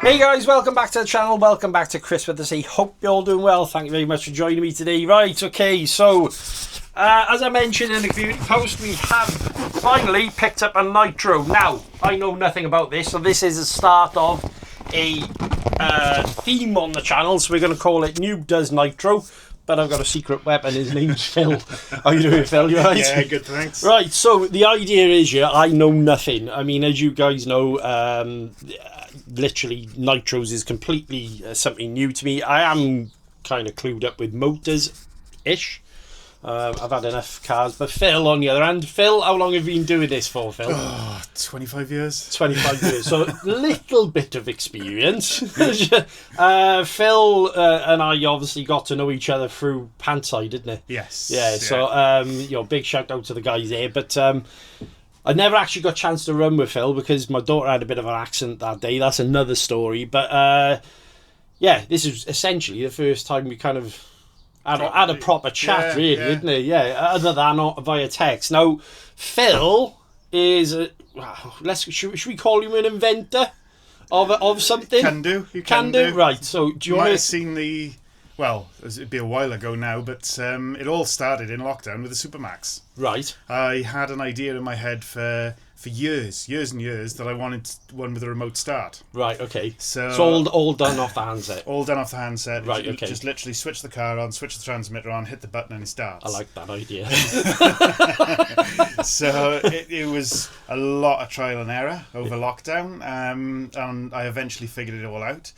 Hey guys, welcome back to the channel, welcome back to ChriswithaC. Hope you're all doing well, thank you very much for joining me today. Right, okay, so as I mentioned in the community post, we have finally picked up a Nitro. Now, I know nothing about this, so this is the start of a theme on the channel, so we're going to call it Noob Does Nitro. But I've got a secret weapon, his name's Phil. How you doing, Phil? You right? Yeah, good, thanks. Right, so the idea is, yeah, I know nothing. I mean, as you guys know, literally Nitros is completely something new to me. I am kind of clued up with motors-ish. I've had enough cars. But Phil, on the other hand, Phil, how long have you been doing this for, Phil? 25 years. 25 years, so a little bit of experience. Phil and I obviously got to know each other through Pantside, didn't it? Yes. Yeah, so, big shout out to the guys there. But I never actually got a chance to run with Phil because my daughter had a bit of an accident that day. That's another story. But, this is essentially the first time we kind of had a proper chat, really, didn't it? Yeah, other than via text. Now, Phil is should we call him an inventor of something? Can do. You can do. Right. So do you might want have seen the? Well, it'd be a while ago now, but it all started in lockdown with the Supermax. Right. I had an idea in my head for years and years that I wanted one with a remote start. Right. Okay. So all done off the handset. All done off the handset. Right. Okay. Just literally switch the car on, switch the transmitter on, hit the button, and it starts. I like that idea. So it was a lot of trial and error over lockdown, and I eventually figured it all out.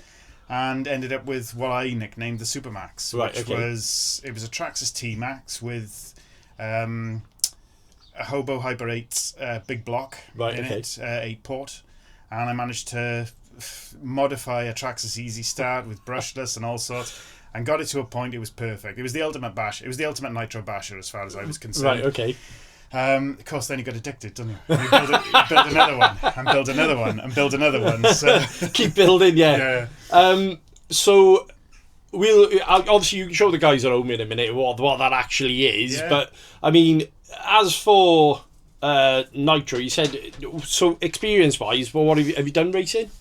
And ended up with what I nicknamed the Supermax, which was a Traxxas T-Max with a Hobao Hyper 8 big block in it, 8-port, and I managed to modify a Traxxas Easy Start with brushless and all sorts, and got it to a point it was perfect. It was the ultimate bash. It was the ultimate Nitro basher as far as I was concerned. Right. Okay. Of course, then you got addicted, don't you? You build another one, and build another one, and build another one. So keep building, yeah. So we'll obviously you can show the guys at home in a minute what that actually is. Yeah. But I mean, as for Nitro, you said so experience-wise. Well, what have you done racing?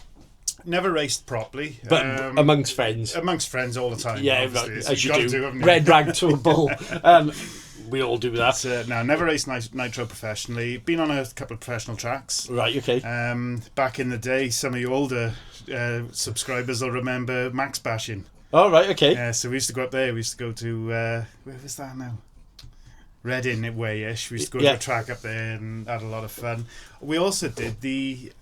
Never raced properly, but amongst friends. Amongst friends all the time. Yeah, as you do. Red rag to a bull. We all do that. No, never raced Nitro professionally. Been on a couple of professional tracks. Right, okay. Back in the day, some of you older subscribers will remember Max Bashing. Oh, right, okay. Yeah, so we used to go up there. We used to go to, where was that now? Reading way-ish. We used to go to a track up there and had a lot of fun. We also did there's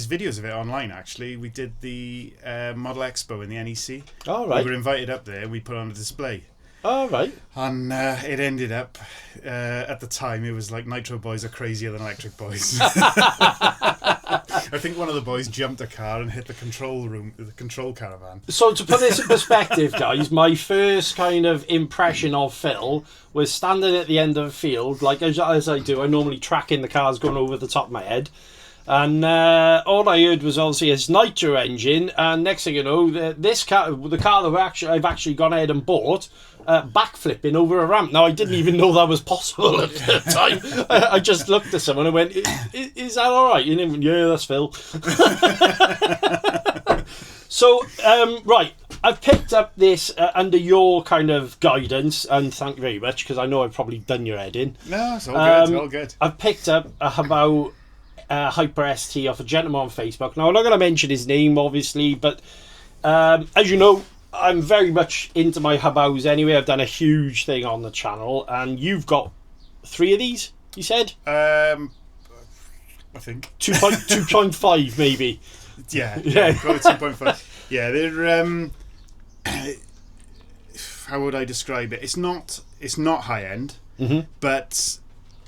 videos of it online, actually. We did the Model Expo in the NEC. Oh, right. We were invited up there. We put on a display. Oh, right. And it ended up, at the time, it was like Nitro boys are crazier than electric boys. I think one of the boys jumped a car and hit the control caravan. So to put this in perspective, guys, my first kind of impression of Phil was standing at the end of the field, like as I do. I normally track in the cars going over the top of my head. And all I heard was obviously his Nitro engine, and next thing you know, the car that I've actually gone ahead and bought, backflipping over a ramp. Now, I didn't even know that was possible at the time. I just looked at someone and went, is that all right? And he went, yeah, that's Phil. So, right, I've picked up this under your kind of guidance, and thank you very much, because I know I've probably done your head in. No, it's all good, all good. I've picked up a Hobao Hyper ST off a gentleman on Facebook. Now, I'm not going to mention his name, obviously, but as you know, I'm very much into my Hobaos anyway. I've done a huge thing on the channel, and you've got 3 of these, you said? I think. 2.5 maybe. Yeah, got a 2.5. Yeah, they're, how would I describe it? It's not high-end, but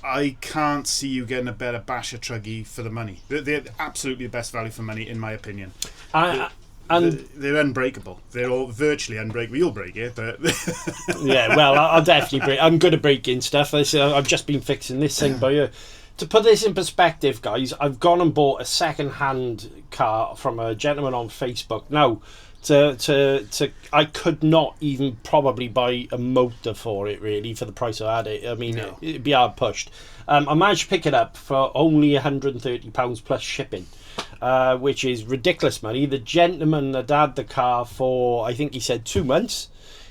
I can't see you getting a better basher truggy for the money. They're absolutely the best value for money, in my opinion. They're unbreakable. They're all virtually unbreakable. You'll break it, but yeah. Well, I'll definitely break. I'm good at breaking stuff. I've just been fixing this thing by you. To put this in perspective, guys, I've gone and bought a second-hand car from a gentleman on Facebook. Now, I could not even probably buy a motor for it, really, for the price I had it. I mean, it'd be hard pushed. I managed to pick it up for only £130 plus shipping, which is ridiculous money. The gentleman that had the car for, I think he said 2 months.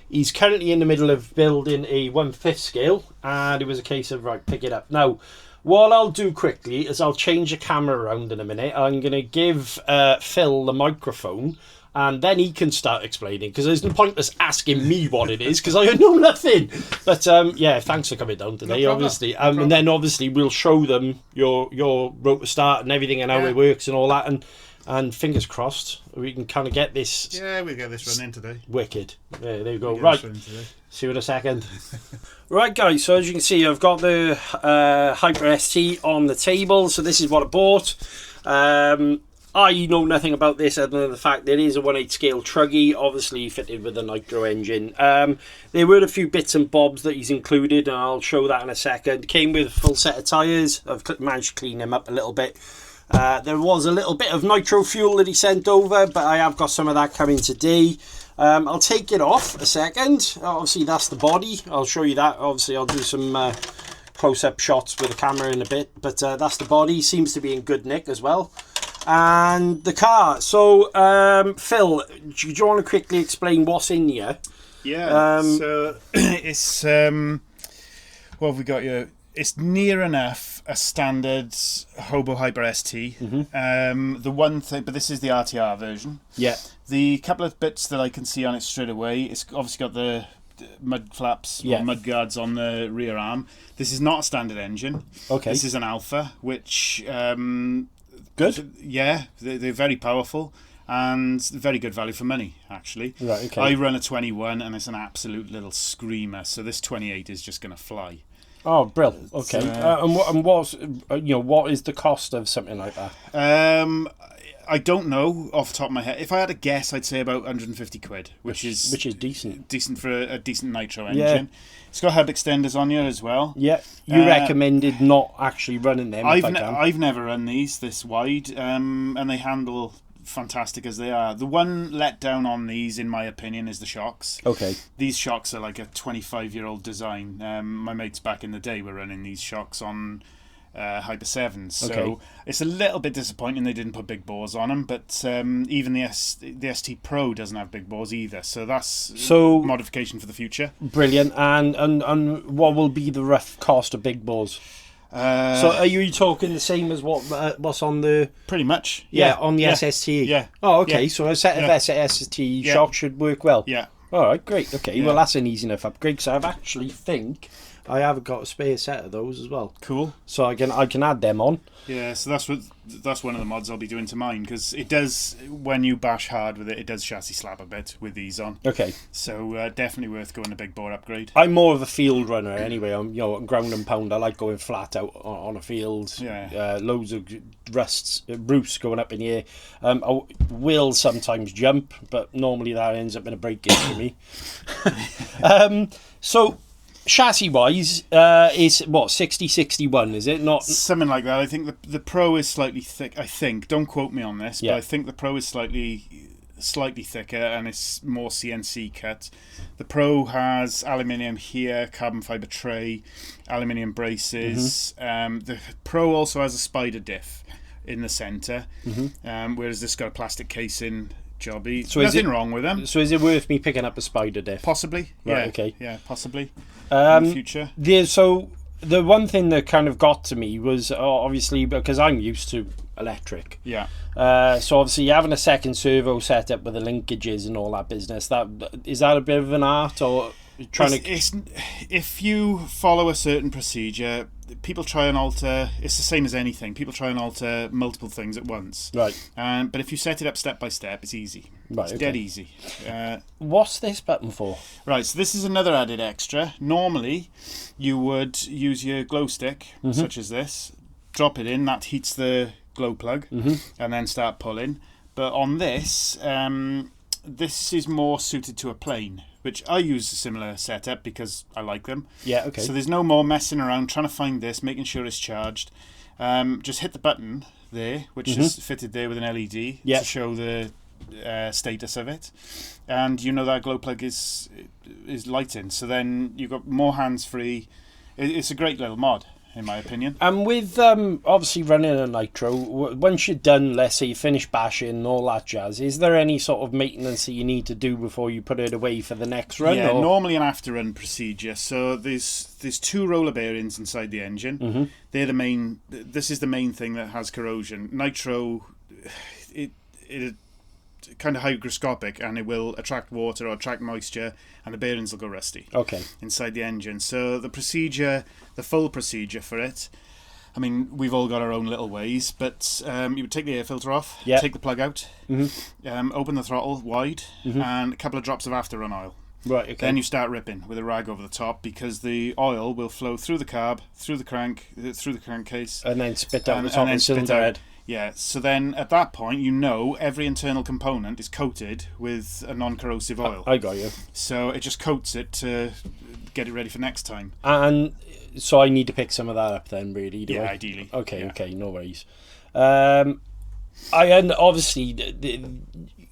He's currently in the middle of building a 1/5 scale, and it was a case of, right, pick it up. Now, what I'll do quickly is I'll change the camera around in a minute. I'm going to give Phil the microphone, and then he can start explaining, because there's no point us asking me what it is, because I know nothing. But yeah, thanks for coming down today, obviously. And then obviously we'll show them your rotor start and everything and how it works and all that. And fingers crossed, we can kind of get this. Yeah, we'll get this run in today. Wicked. There you go. Right. See you in a second. Right, guys. So as you can see, I've got the Hobao ST on the table. So this is what I bought. I know nothing about this other than the fact that it is a 1/8 scale truggy, obviously fitted with a Nitro engine. There were a few bits and bobs that he's included, and I'll show that in a second. Came with a full set of tyres. I've managed to clean them up a little bit. There was a little bit of nitro fuel that he sent over, but I have got some of that coming today. I'll take it off a second. Obviously that's the body. I'll show you that. Obviously I'll do some close-up shots with the camera in a bit, but that's the body. Seems to be in good nick as well. And the car. So Phil, do you want to quickly explain what's in here? Yeah, so it's what have we got here? It's near enough a standard Hobao ST. The one thing, but this is the RTR version. Yeah. The couple of bits that I can see on it straight away, it's obviously got the mud flaps, or mud guards on the rear arm. This is not a standard engine. Okay. This is an Alpha, which good. Yeah, they're very powerful and very good value for money, actually. Right. Okay. I run a 21 and it's an absolute little screamer. So this 28 is just going to fly. Oh, brilliant. Okay. And what is the cost of something like that? I don't know off the top of my head. If I had a guess, I'd say about 150 quid, which is decent. Decent for a decent nitro engine. It's got hub extenders on here as well. Yeah. You recommended not actually running them. I've never run these this wide, and they handle fantastic as they are. The one letdown on these, in my opinion, is the shocks. Okay. These shocks are like a 25-year-old design. My mates back in the day were running these shocks on Hyper 7s, so it's a little bit disappointing they didn't put big bores on them, but even the ST Pro doesn't have big bores either, so that's modification for the future. Brilliant. And what will be the rough cost of big bores? So are you talking the same as what's on the... Pretty much. On the SST? Yeah. Oh, okay, so a set of SST shocks should work well? Yeah. All right, great. Okay, well, that's an easy enough upgrade, because I actually think I have got a spare set of those as well. Cool. So I can add them on. Yeah, so that's one of the mods I'll be doing to mine, because it does, when you bash hard with it, it does chassis slap a bit with these on. Okay. So definitely worth going a big bore upgrade. I'm more of a field runner anyway. I'm ground and pound. I like going flat out on a field. Yeah. Loads of roofs going up in the air. I will sometimes jump, but normally that ends up in a break-in for me. So chassis wise, is what, 60/61, is it? Not something like that. I think the Pro is slightly thick. I think, don't quote me on this, but I think the Pro is slightly thicker and it's more CNC cut. The Pro has aluminium here, carbon fiber tray, aluminium braces. The Pro also has a spider diff in the center, whereas this got a plastic casing. Jobby. So nothing wrong with them. So is it worth me picking up a spider diff? Possibly. Right, yeah. Okay. Yeah, possibly. In the future. So the one thing that kind of got to me was obviously because I'm used to electric. Yeah. So obviously having a second servo set up with the linkages and all that business, is that a bit of an art, or if you follow a certain procedure, people try and alter. It's the same as anything. People try and alter multiple things at once. Right. But if you set it up step by step, it's easy. Right. It's dead easy. What's this button for? Right. So this is another added extra. Normally, you would use your glow stick, such as this. Drop it in. That heats the glow plug, and then start pulling. But on this, this is more suited to a plane, which I use a similar setup because I like them. Yeah, okay. So there's no more messing around trying to find this, making sure it's charged. Just hit the button there, which is fitted there with an LED to show the status of it, and you know that glow plug is lighting. So then you've got more hands free. It's a great little mod, in my opinion. And with obviously running a Nitro, once you're done, let's say you finish bashing and all that jazz, is there any sort of maintenance that you need to do before you put it away for the next run? Yeah, normally an after run procedure. So there's 2 roller bearings inside the engine. Mm-hmm. They're the main. This is the main thing that has corrosion. Nitro, it kind of hygroscopic, and it will attract water or attract moisture, and the bearings will go rusty. Okay. Inside the engine. So the procedure, the full procedure for it, I mean, we've all got our own little ways, but you would take the air filter off, take the plug out, open the throttle wide, and a couple of drops of after-run oil. Right, okay. Then you start ripping with a rag over the top, because the oil will flow through the carb, through the crankcase, and then spit out the top of the cylinder head. Yeah, so then at that point, you know every internal component is coated with a non-corrosive oil. I got you. So it just coats it to get it ready for next time. And so I need to pick some of that up then, really, do I? Ideally. Okay, no worries. Obviously,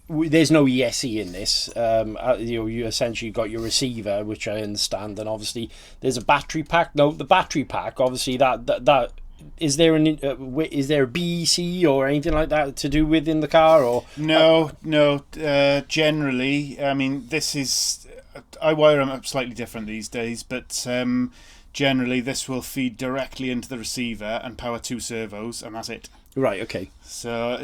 there's no ESC in this. You essentially got your receiver, which I understand, and obviously there's a battery pack. No, the battery pack, obviously that is there a BEC or anything like that to do with in the car, or no? Generally, I mean, this is, I wire them up slightly different these days, but generally this will feed directly into the receiver and power 2 servos, and that's it. Right. Okay. So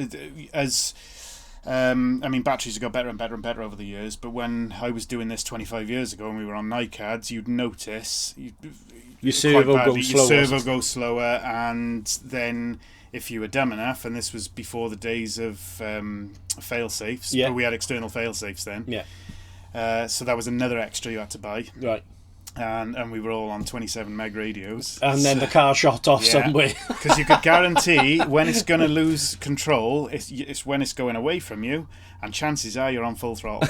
I mean, batteries have got better and better and better over the years, but when I was doing this 25 years ago and we were on NiCads, you'd notice your servo goes slower, and then if you were dumb enough, and this was before the days of fail-safes, but we had external fail-safes then. Yeah. So that was another extra you had to buy. Right. And we were all on 27 meg radios. And then the car shot off somewhere. Because you could guarantee when it's going to lose control, it's when it's going away from you, and chances are you're on full throttle.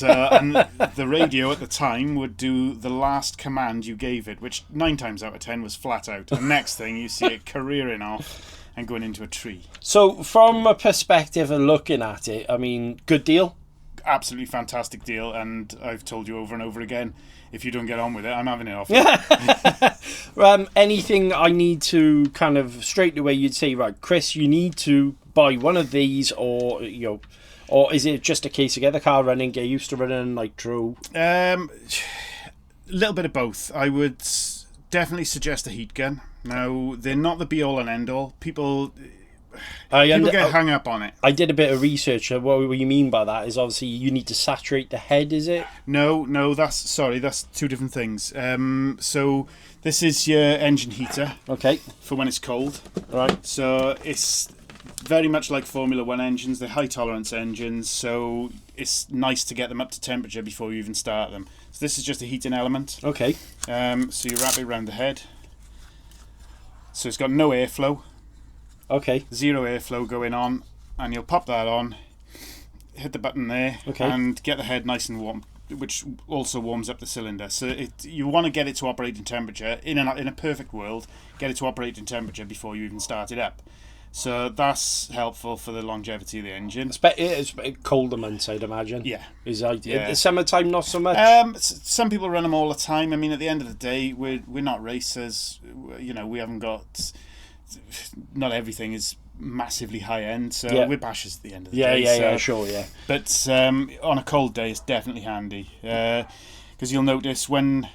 And the radio at the time would do the last command you gave it, which 9 times out of 10 was flat out. The next thing, you see it careering off and going into a tree. So from a perspective of looking at it, I mean, good deal? Absolutely fantastic deal, and I've told you over and over again, if you don't get on with it, I'm having it off. Anything I need to kind of straight away, you'd say, right, Chris, you need to buy one of these, or or is it just a case of get the car running, get used to running a Nitro? A little bit of both. I would definitely suggest a heat gun. Now, they're not the be-all and end-all. People get hung up on it. I did a bit of research. What you mean by that is obviously you need to saturate the head, is it? No, that's 2 different things. So this is your engine heater. Okay. For when it's cold. Right. So it's very much like Formula 1 engines. They're high tolerance engines, so it's nice to get them up to temperature before you even start them. So this is just a heating element. Okay. So you wrap it around the head. So it's got no airflow. Okay. 0 airflow going on, and you'll pop that on, hit the button there, and get the head nice and warm, which also warms up the cylinder. So you want to get it to operating temperature. In a perfect world, get it to operating temperature before you even start it up. So that's helpful for the longevity of the engine. It's colder months, I'd imagine. Yeah. Is the summertime not so much? Some people run them all the time. I mean, at the end of the day, we're not racers. We haven't got. Not everything is massively high end, so we're bashers at the end of the day. Sure. But on a cold day, it's definitely handy, because you'll notice when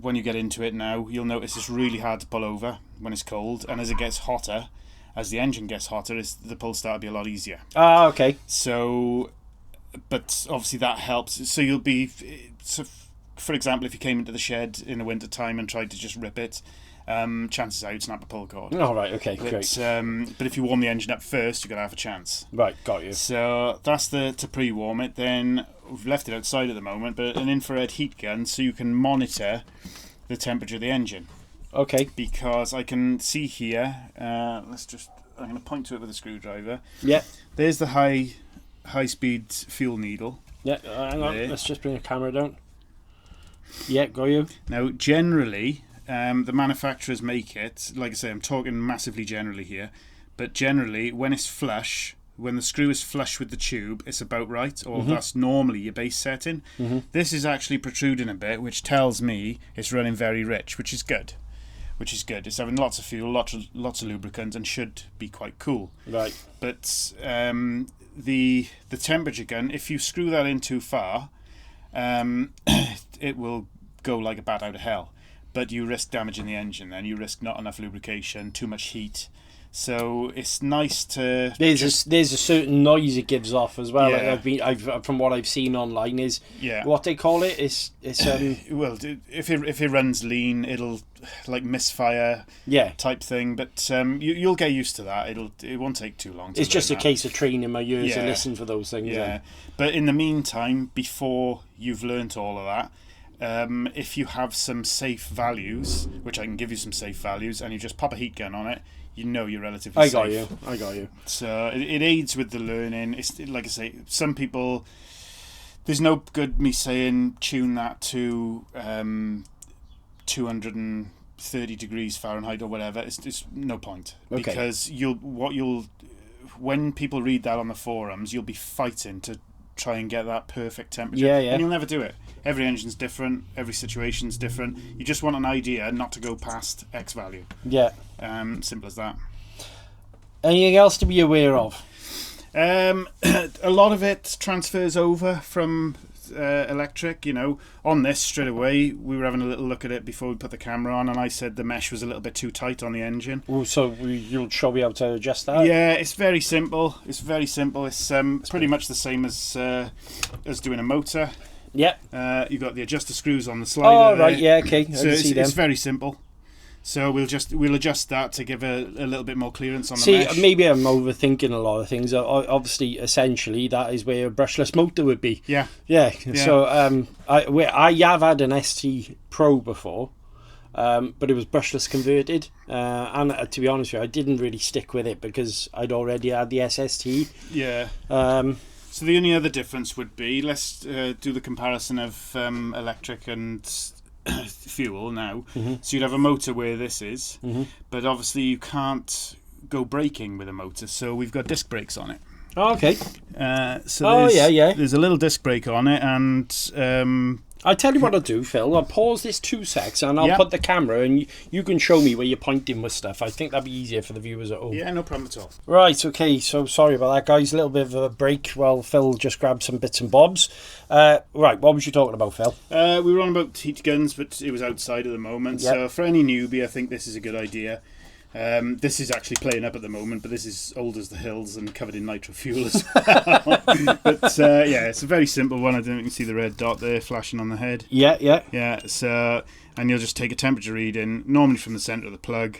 you get into it now, you'll notice it's really hard to pull over when it's cold, and as it gets hotter, as the engine gets hotter, the pull start to be a lot easier. Ah, okay. So, but obviously that helps. So you'll be, for example, if you came into the shed in the winter time and tried to just rip it. Chances are you'd snap a pull cord. Oh, right, okay, great. But if you warm the engine up first, you're going to have a chance. Right, got you. So that's to pre-warm it. Then we've left it outside at the moment, but an infrared heat gun so you can monitor the temperature of the engine. Okay. Because I can see here, I'm going to point to it with a screwdriver. Yeah. There's the high-speed fuel needle. Yeah, hang on, let's just bring the camera down. Yeah, got you. Now, generally... the manufacturers make it, like I say, I'm talking massively generally here, but generally, when it's flush when the screw is flush with the tube, it's about right, or that's normally your base setting. This is actually protruding a bit, which tells me it's running very rich, which is good. It's having lots of fuel, lots of lubricant, and should be quite cool. Right. But the temperature gun, if you screw that in too far, it will go like a bat out of hell. But you risk damaging the engine. Then you risk not enough lubrication, too much heat. So it's nice to. There's a certain noise it gives off as well. Yeah. Like I've from what I've seen online is what they call it. It's well, if it runs lean, it'll like misfire type thing. But you'll get used to that. It won't take too long. It's just a case of training my ears to listen for those things. Yeah, but in the meantime, before you've learnt all of that. If you have some safe values, which I can give you some safe values, and you just pop a heat gun on it, you know you're relatively safe. I got you. So it aids with the learning. It's like I say, some people, there's no good me saying tune that to 230 degrees Fahrenheit or whatever. It's no point, because when people read that on the forums, you'll be fighting to try and get that perfect temperature, and you'll never do it. Every engine's different, every situation's different. You just want an idea not to go past X value. Simple as that. Anything else to be aware of? A lot of it transfers over from electric. On this straight away, we were having a little look at it before we put the camera on, and I said the mesh was a little bit too tight on the engine. Oh, so you'll be able to adjust that? Yeah, it's very simple. It's pretty much the same as doing a motor. Yeah. You've got the adjuster screws on the slider. Oh, right, yeah, okay. So it's very simple. So we'll adjust that to give a little bit more clearance on the mesh. Maybe I'm overthinking a lot of things. Obviously, essentially, that is where a brushless motor would be. Yeah. So I have had an ST Pro before, but it was brushless converted. And to be honest with you, I didn't really stick with it because I'd already had the SST. Yeah. So the only other difference would be, let's do the comparison of electric and fuel now. So you'd have a motor where this is, but obviously you can't go braking with a motor, so we've got disc brakes on it. Oh, okay. There's a little disc brake on it, and I'll tell you what I'll do, Phil. I'll pause this 2 secs and I'll put the camera and you can show me where you're pointing with stuff. I think that'd be easier for the viewers at home. Yeah, no problem at all. Right, okay, so sorry about that, guys. A little bit of a break while Phil just grabbed some bits and bobs. Right, what was you talking about, Phil? We were on about heat guns, but it was outside at the moment. Yep. So for any newbie, I think this is a good idea. This is actually playing up at the moment, but this is old as the hills and covered in nitro fuel as well. But it's a very simple one. I don't know if you can see the red dot there flashing on the head. Yeah. So, and you'll just take a temperature reading, normally from the centre of the plug,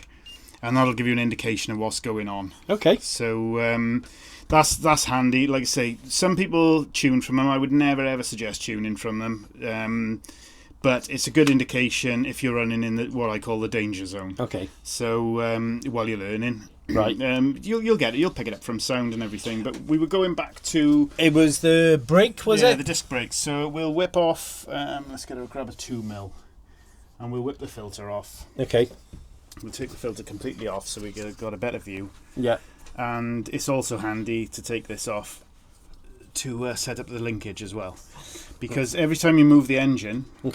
and that'll give you an indication of what's going on. Okay. So that's handy. Like I say, some people tune from them. I would never ever suggest tuning from them. But it's a good indication if you're running in what I call the danger zone. Okay. So while you're learning, right, you'll get it. You'll pick it up from sound and everything. But we were going back to. It was the brake, was it? Yeah, the disc brakes. So we'll whip off. Let's grab a 2mm, and we'll whip the filter off. Okay. We'll take the filter completely off so we got a better view. Yeah. And it's also handy to take this off to set up the linkage as well. Because every time you move the engine, we're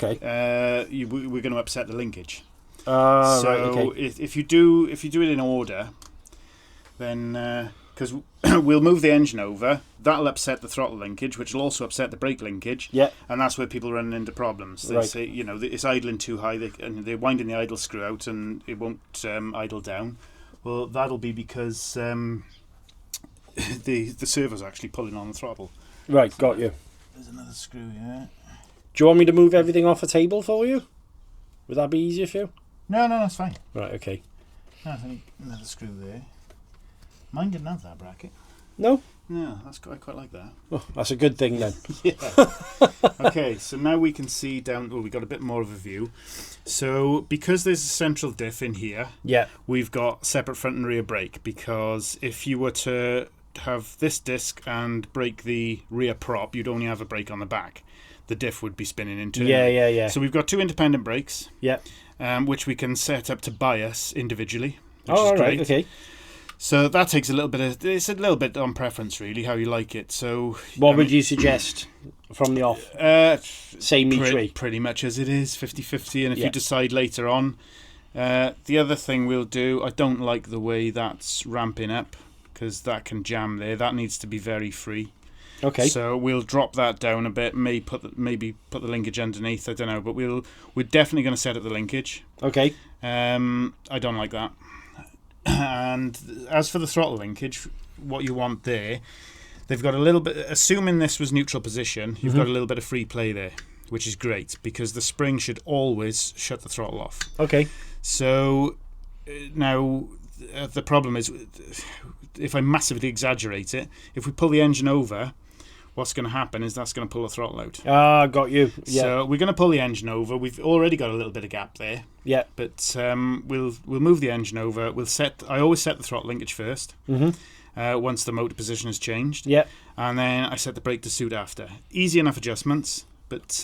going to upset the linkage. If you do it in order, then because we'll move the engine over, that'll upset the throttle linkage, which will also upset the brake linkage. Yeah, and that's where people run into problems. They say, it's idling too high, and they're winding the idle screw out, and it won't idle down. Well, that'll be because the servo's actually pulling on the throttle. Right, got you. There's another screw here. Do you want me to move everything off a table for you? Would that be easier for you? No, that's fine. Right, okay. I think another screw there. Mine didn't have that bracket. No? No, I quite like that. Oh, that's a good thing then. Yeah. Okay, so now we can see down. Well, we got a bit more of a view. So because there's a central diff in here, we've got separate front and rear brake. Because if you were to have this disc and break the rear prop, you'd only have a brake on the back. The diff would be spinning internally. Yeah. So we've got 2 independent brakes. Yeah. Which we can set up to bias individually. Which is great. Okay. So that takes it's a little bit on preference really, how you like it. So what would you suggest from the off? Same each way? Pretty much as it is, 50-50, and if you decide later on. The other thing we'll do, I don't like the way that's ramping up, because that can jam there. That needs to be very free. Okay. So we'll drop that down a bit, maybe put the linkage underneath, I don't know, but we're definitely going to set up the linkage. Okay. I don't like that. And as for the throttle linkage, what you want there, they've got a little bit, assuming this was neutral position, you've got a little bit of free play there, which is great, because the spring should always shut the throttle off. Okay. So now the problem is, if I massively exaggerate it, if we pull the engine over, what's going to happen is that's going to pull the throttle out. Ah, got you. Yeah. So we're going to pull the engine over. We've already got a little bit of gap there. Yeah. But we'll move the engine over. I always set the throttle linkage first. Once the motor position has changed. Yeah. And then I set the brake to suit after. Easy enough adjustments, but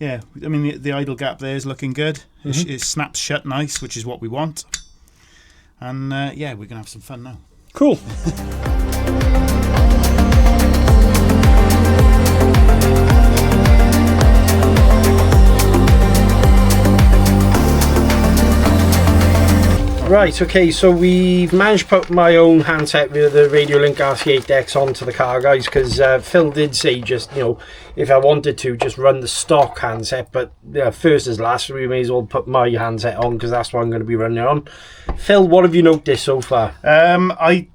yeah, I mean the idle gap there is looking good. It snaps shut nice, which is what we want. And yeah, we're gonna have some fun now. Cool. Right, okay, so we've managed to put my own handset with the Radiolink RC8X onto the car, guys, because Phil did say just, if I wanted to, just run the stock handset, but first as last, we may as well put my handset on, because that's what I'm going to be running on. Phil, what have you noticed so far? I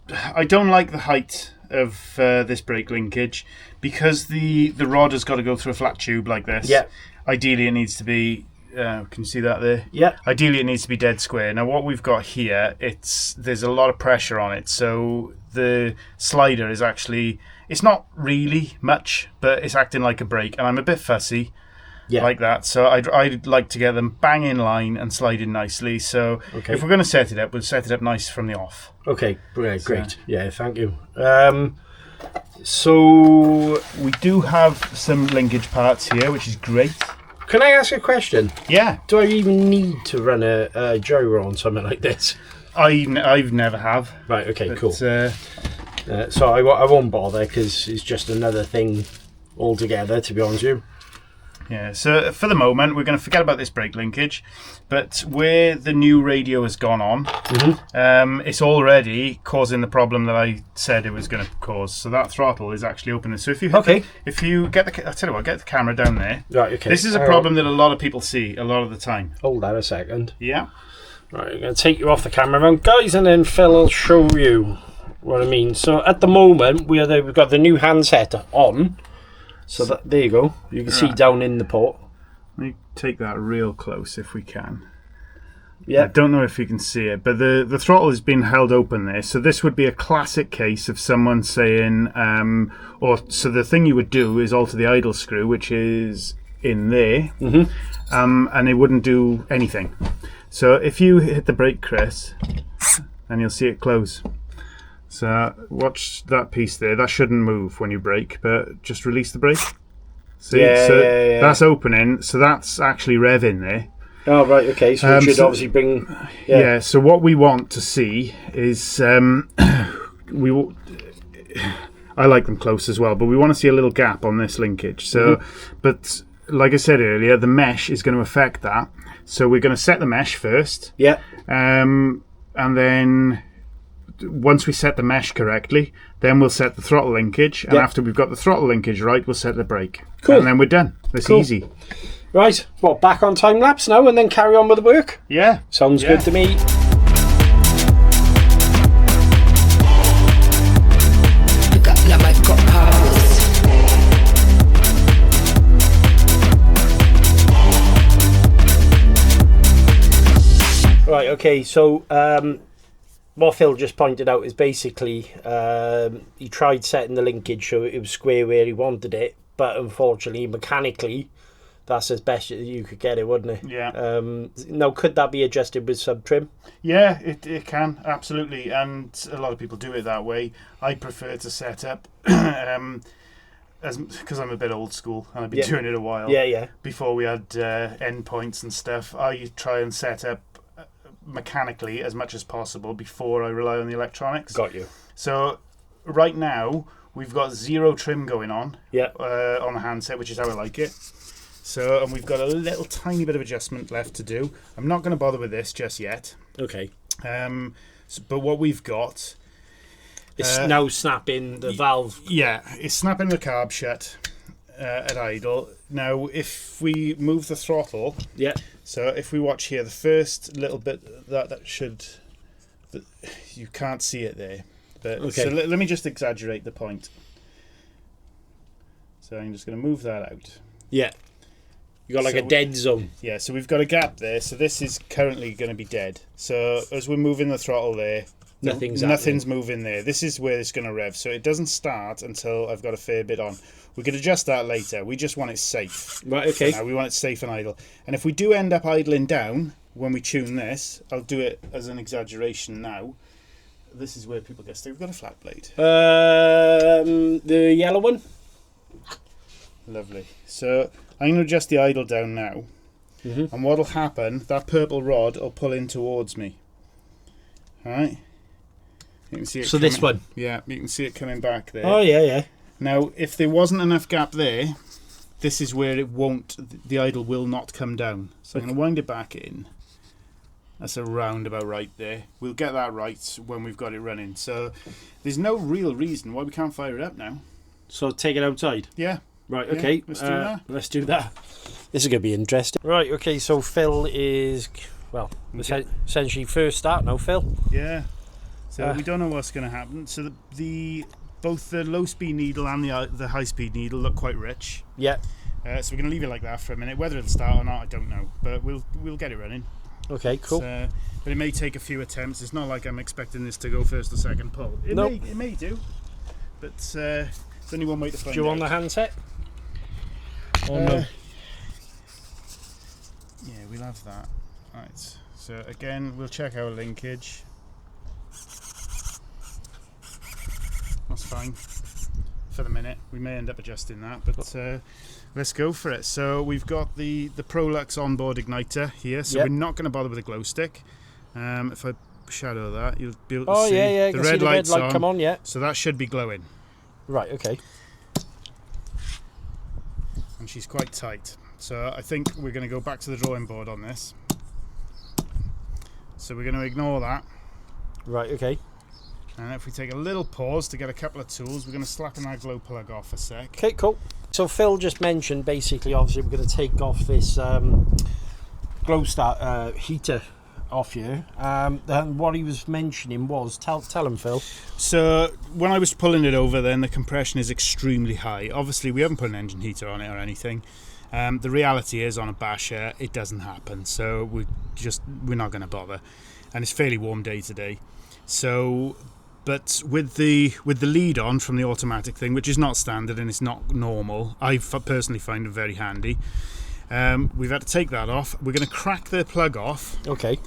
don't like the height of this brake linkage, because the rod has got to go through a flat tube like this. Yeah. Ideally, it needs to be... can you see that there? Yeah. Ideally, it needs to be dead square. Now, what we've got here, there's a lot of pressure on it, so the slider is actually, it's not really much, but it's acting like a brake, and I'm a bit fussy like that. So I'd like to get them bang in line and slide in nicely. So if we're going to set it up, we'll set it up nice from the off. Okay, great. Yeah, thank you. So we do have some linkage parts here, which is great. Can I ask a question? Yeah. Do I even need to run a gyro on something like this? I've never have. Right, okay, cool. So I won't bother, because it's just another thing altogether, to be honest with you. Yeah, so for the moment, we're going to forget about this brake linkage, but where the new radio has gone on, it's already causing the problem that I said it was going to cause. So that throttle is actually opening. So if you get I tell you what, get the camera down there. Right, okay. This is a problem that a lot of people see a lot of the time. Hold that a second. Yeah. Right, I'm going to take you off the camera now, guys, and then Phil will show you what I mean. So at the moment, we've got the new handset on. So there you go. You can see down in the port. Let me take that real close if we can. Yeah. I don't know if you can see it, but the throttle has been held open there. So this would be a classic case of someone saying, so the thing you would do is alter the idle screw, which is in there, and it wouldn't do anything. So if you hit the brake, Chris, and you'll see it close. So watch that piece there. That shouldn't move when you brake, but just release the brake. See, yeah. That's opening. So that's actually revving there. Oh right, okay. So we should obviously bring. Yeah. So what we want to see is I like them close as well, but we want to see a little gap on this linkage. So, but like I said earlier, the mesh is going to affect that. So we're going to set the mesh first. Yeah. And then, once we set the mesh correctly, then we'll set the throttle linkage, and after we've got the throttle linkage right, we'll set the brake. Cool. And then we're done. It's easy. Right, well, back on time lapse now, and then carry on with the work. Yeah. Sounds good to me. Right, okay, so what Phil just pointed out is basically he tried setting the linkage so it was square where he wanted it, but unfortunately, mechanically, that's as best as you could get it, wouldn't it? Yeah. Now, could that be adjusted with sub trim? Yeah, it can, absolutely, and a lot of people do it that way. I prefer to set up, because I'm a bit old school, and I've been doing it a while. Yeah. Before we had endpoints and stuff, I try and set up mechanically as much as possible before I rely on the electronics. Got you. So right now we've got 0 trim going on. Yeah. On the handset, which is how I like it. So, and we've got a little tiny bit of adjustment left to do. I'm not going to bother with this just yet. Okay. But what we've got, it's now snapping the valve. Yeah, it's snapping the carb shut at idle. Now, if we move the throttle, yeah. So if we watch here, the first little bit that should, you can't see it there. But okay. So let me just exaggerate the point. So I'm just going to move that out. Yeah. You got like a dead zone. Yeah, so we've got a gap there. So this is currently going to be dead. So as we're moving the throttle there, nothing's moving there. This is where it's going to rev. So it doesn't start until I've got a fair bit on. We could adjust that later. We just want it safe. Right, okay. Now we want it safe and idle. And if we do end up idling down when we tune this, I'll do it as an exaggeration now. This is where people get stuck. We've got a flat blade. The yellow one. Lovely. So I'm going to adjust the idle down now. Mm-hmm. And what'll happen, that purple rod will pull in towards me. Alright? You can see it. So this one? Yeah, you can see it coming back there. Oh, yeah, yeah. Now, if there wasn't enough gap there, this is where it won't, the idle will not come down. So I'm going to wind it back in. That's around about right there. We'll get that right when we've got it running. So there's no real reason why we can't fire it up now. So take it outside? Yeah. Right, okay. Yeah, let's do that. Let's do that. This is going to be interesting. Right, okay, so Phil is, well, essentially first start now, Phil. Yeah. So we don't know what's going to happen. So both the low speed needle and the high speed needle look quite rich. Yeah. So we're going to leave it like that for a minute. Whether it'll start or not, I don't know. But we'll get it running. Okay, cool. But it may take a few attempts. It's not like I'm expecting this to go first or second pull. It may do. But there's only one way to find out. Do you want the handset? Or no? Yeah, we'll have that. Right. So again, we'll check our linkage. That's fine for the minute. We may end up adjusting that, but let's go for it. So we've got the Prolux onboard igniter here, so we're not going to bother with a glow stick. If I shadow that, you'll be able to see the red light's on. Come on, yeah. So that should be glowing. Right, okay. And she's quite tight. So I think we're going to go back to the drawing board on this. So we're going to ignore that. Right, okay. And if we take a little pause to get a couple of tools, we're going to slacken that glow plug off a sec. Okay, cool. So Phil just mentioned, basically, obviously, we're going to take off this glow start heater off you. And what he was mentioning was, tell him, Phil. So when I was pulling it over, then the compression is extremely high. Obviously, we haven't put an engine heater on it or anything. The reality is, on a basher, it doesn't happen. So we're not going to bother. And it's a fairly warm day today. So, but with the lead on from the automatic thing, which is not standard and it's not normal, I personally find it very handy. We've had to take that off. We're going to crack the plug off. Okay.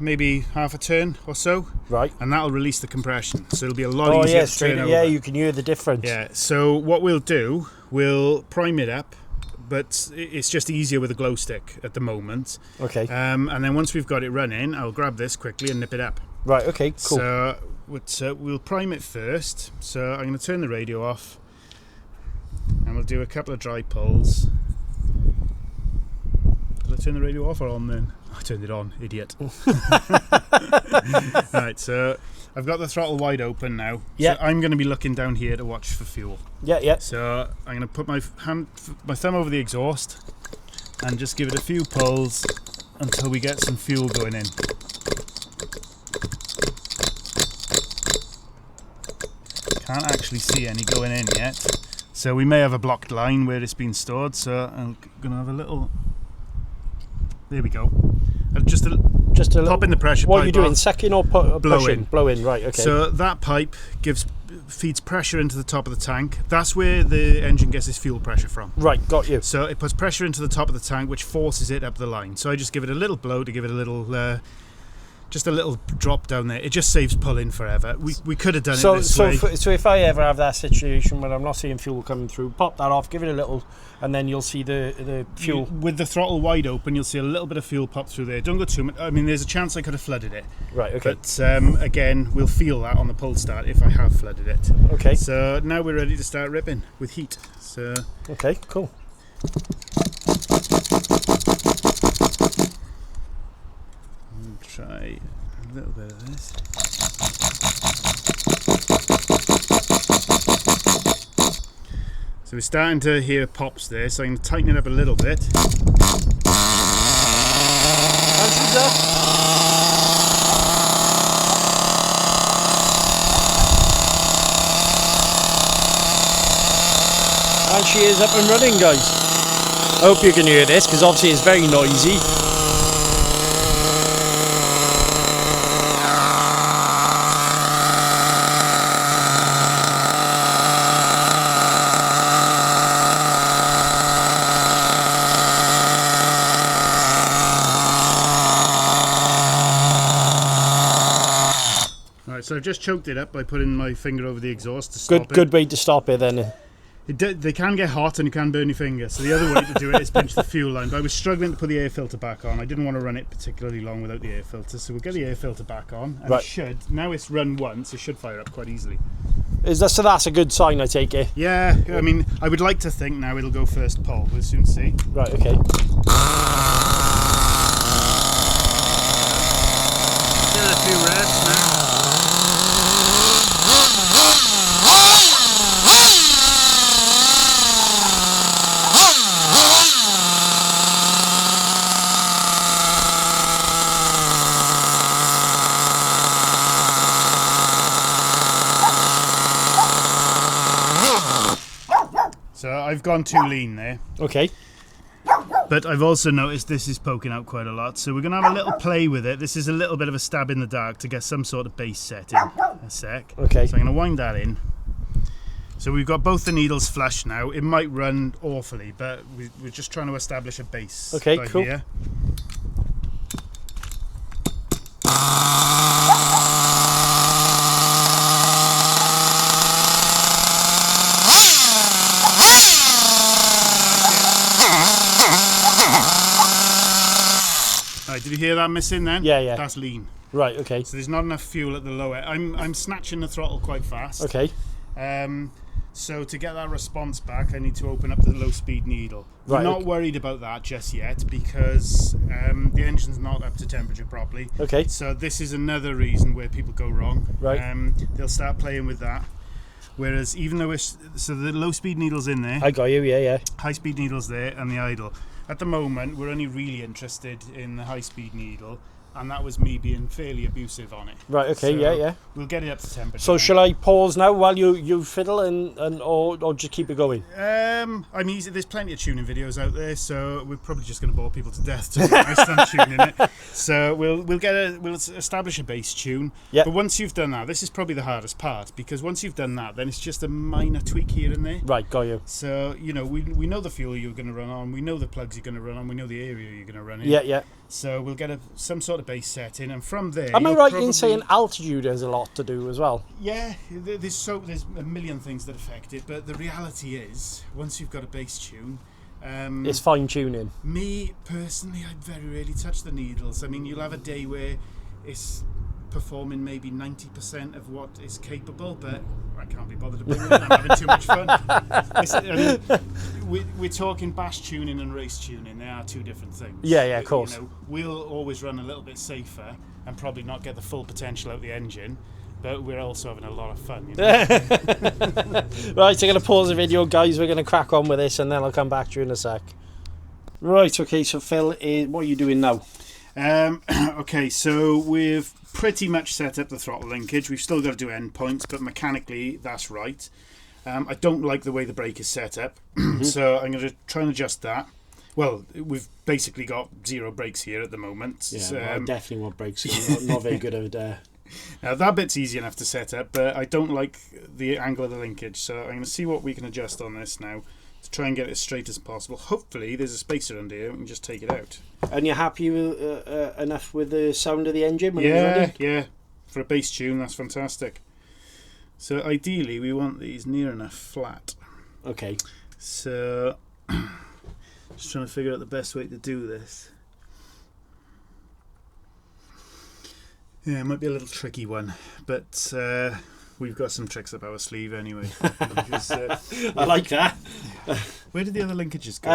Maybe half a turn or so. Right. And that'll release the compression. So it'll be a lot easier to turn over. Yeah, you can hear the difference. Yeah. So what we'll do, we'll prime it up, but it's just easier with a glow stick at the moment. Okay. And then once we've got it running, I'll grab this quickly and nip it up. Right, okay, cool. So we'll prime it first. So I'm going to turn the radio off and we'll do a couple of dry pulls. Did I turn the radio off or on then? I turned it on, idiot. Right, so I've got the throttle wide open now. Yeah. So I'm going to be looking down here to watch for fuel. Yeah, yeah. So I'm going to put my thumb over the exhaust and just give it a few pulls until we get some fuel going in. Can't actually see any going in yet. So we may have a blocked line where it's been stored. So I'm going to have a little... There we go. Just a pop in the pressure pipe. What are you doing? Second or pushing? Blowing, right, okay. So that pipe feeds pressure into the top of the tank. That's where the engine gets its fuel pressure from. Right, got you. So it puts pressure into the top of the tank, which forces it up the line. So I just give it a little blow to give it a little just a little drop down there. It just saves pulling forever. We could have done it this way. So if I ever have that situation where I'm not seeing fuel coming through, pop that off, give it a little, and then you'll see the fuel. With the throttle wide open, you'll see a little bit of fuel pop through there. Don't go too much. I mean, there's a chance I could have flooded it. Right, okay. But again, we'll feel that on the pull start if I have flooded it. Okay. So now we're ready to start ripping with heat. So okay, cool. Try a little bit of this. So we're starting to hear pops there, so I'm going to tighten it up a little bit. And she is up and running, guys. I hope you can hear this, because obviously it's very noisy. So I've just choked it up by putting my finger over the exhaust to stop it. Good way to stop it then. They can get hot and you can burn your finger, so the other way to do it is pinch the fuel line. But I was struggling to put the air filter back on. I didn't want to run it particularly long without the air filter, so we'll get the air filter back on. And it should, now it's run once, it should fire up quite easily. So that's a good sign, I take it? Yeah, I mean, I would like to think now it'll go first pull. We'll soon see. Right, okay. Still a few revs now. So I've gone too lean there. Okay. But I've also noticed this is poking out quite a lot, so we're going to have a little play with it. This is a little bit of a stab in the dark to get some sort of base set in a sec. Okay. So I'm going to wind that in. So we've got both the needles flush now. It might run awfully, but we're just trying to establish a base. Okay, cool. Here. Did you hear that missing then? Yeah, yeah. That's lean. Right, okay. So there's not enough fuel at the lower. I'm snatching the throttle quite fast. Okay. So to get that response back, I need to open up the low speed needle. Right, I'm not worried about that just yet because the engine's not up to temperature properly. Okay. So this is another reason where people go wrong. Right. They'll start playing with that. Whereas even though so the low speed needle's in there. I got you, yeah. High speed needle's there and the idle. At the moment, we're only really interested in the high speed needle, and that was me being fairly abusive on it. Right, okay, so yeah. We'll get it up to temperature. So shall I pause now while you fiddle or just keep it going? I mean, there's plenty of tuning videos out there, so we're probably just going to bore people to death to be honest on tuning it. So we'll establish a bass tune. Yep. But once you've done that, this is probably the hardest part, because once you've done that, then it's just a minor tweak here and there. Right, got you. So we know the fuel you're going to run on, we know the plugs you're going to run on, we know the area you're going to run in. Yeah. So we'll get some sort of base set in, and from there. Am I right in saying altitude has a lot to do as well? Yeah, there's a million things that affect it, but the reality is, once you've got a bass tune, it's fine tuning. Me personally, I very rarely touch the needles. I mean, you'll have a day where it's performing maybe 90% of what it's capable, but I can't be bothered to bring it. I'm having too much fun. We're talking bass tuning and race tuning. They are two different things. Yeah, of course. We'll always run a little bit safer and probably not get the full potential out the engine, but we're also having a lot of fun. Right, I'm going to pause the video, guys. We're going to crack on with this, and then I'll come back to you in a sec. Right, okay, so Phil, what are you doing now? Okay, so we've pretty much set up the throttle linkage. We've still got to do endpoints, but mechanically that's right. I don't like the way the brake is set up, so I'm going to try and adjust that. Well, we've basically got 0 brakes here at the moment. Yeah, so, I definitely want brakes. I'm not very good at it. Now that bit's easy enough to set up, but I don't like the angle of the linkage, so I'm going to see what we can adjust on this now to try and get it as straight as possible. Hopefully there's a spacer under here, we can just take it out. And you're happy with, enough with the sound of the engine when you're ready? Yeah. For a bass tune, that's fantastic. So ideally we want these near enough flat. Okay. So just trying to figure out the best way to do this. Yeah, it might be a little tricky one, but we've got some tricks up our sleeve anyway. Because, I like that. Where did the other linkages go?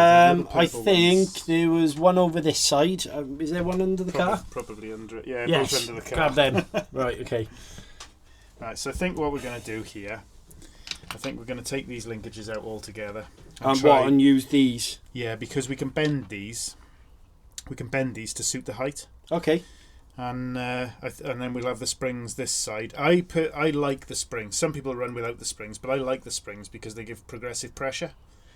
I think there was one over this side. Is there one under the car? Probably under it. Yeah, yes. both under the car. Grab them. Right, okay. Right, so I think what we're going to do here, I think we're going to take these linkages out altogether. And use these? Yeah, because we can bend these. We can bend these to suit the height. Okay. And then we'll have the springs this side. I like the springs. Some people run without the springs, but I like the springs because they give progressive pressure.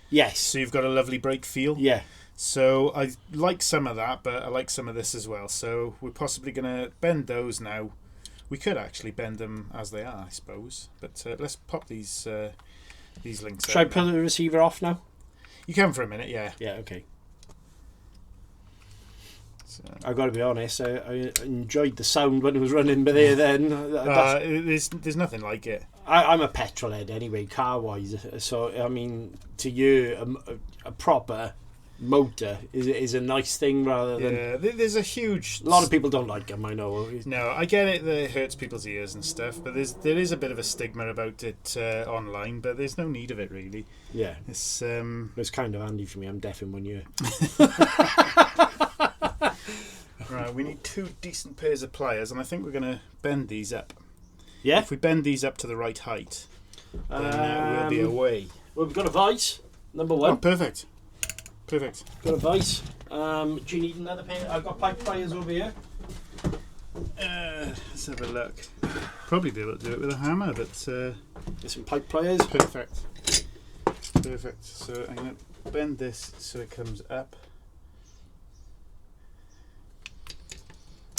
Yes. So you've got a lovely brake feel. Yeah. So I like some of that, but I like some of this as well. So we're possibly going to bend those now. We could actually bend them as they are, I suppose. But let's pop these links out. Should I pull the receiver off now? You can for a minute, yeah. Yeah, okay. I've got to be honest, I enjoyed the sound when it was running by there then. There's nothing like it. I'm a petrol head anyway, car-wise. So, I mean, to you, a proper motor is a nice thing rather than... Yeah, there's a huge... A lot of people don't like them, I know. No, I get it that it hurts people's ears and stuff, but there is a bit of a stigma about it online, but there's no need of it, really. Yeah. It's kind of handy for me, I'm deaf in 1 ear. Right, we need 2 decent pairs of pliers, and I think we're going to bend these up. Yeah? If we bend these up to the right height, then we'll be away. Well, we've got a vice, number 1. Oh, perfect. Perfect. Got a vice. Do you need another pair? I've got pipe pliers over here. Let's have a look. Probably be able to do it with a hammer, but... There's some pipe pliers. Perfect. Perfect. So I'm going to bend this so it comes up.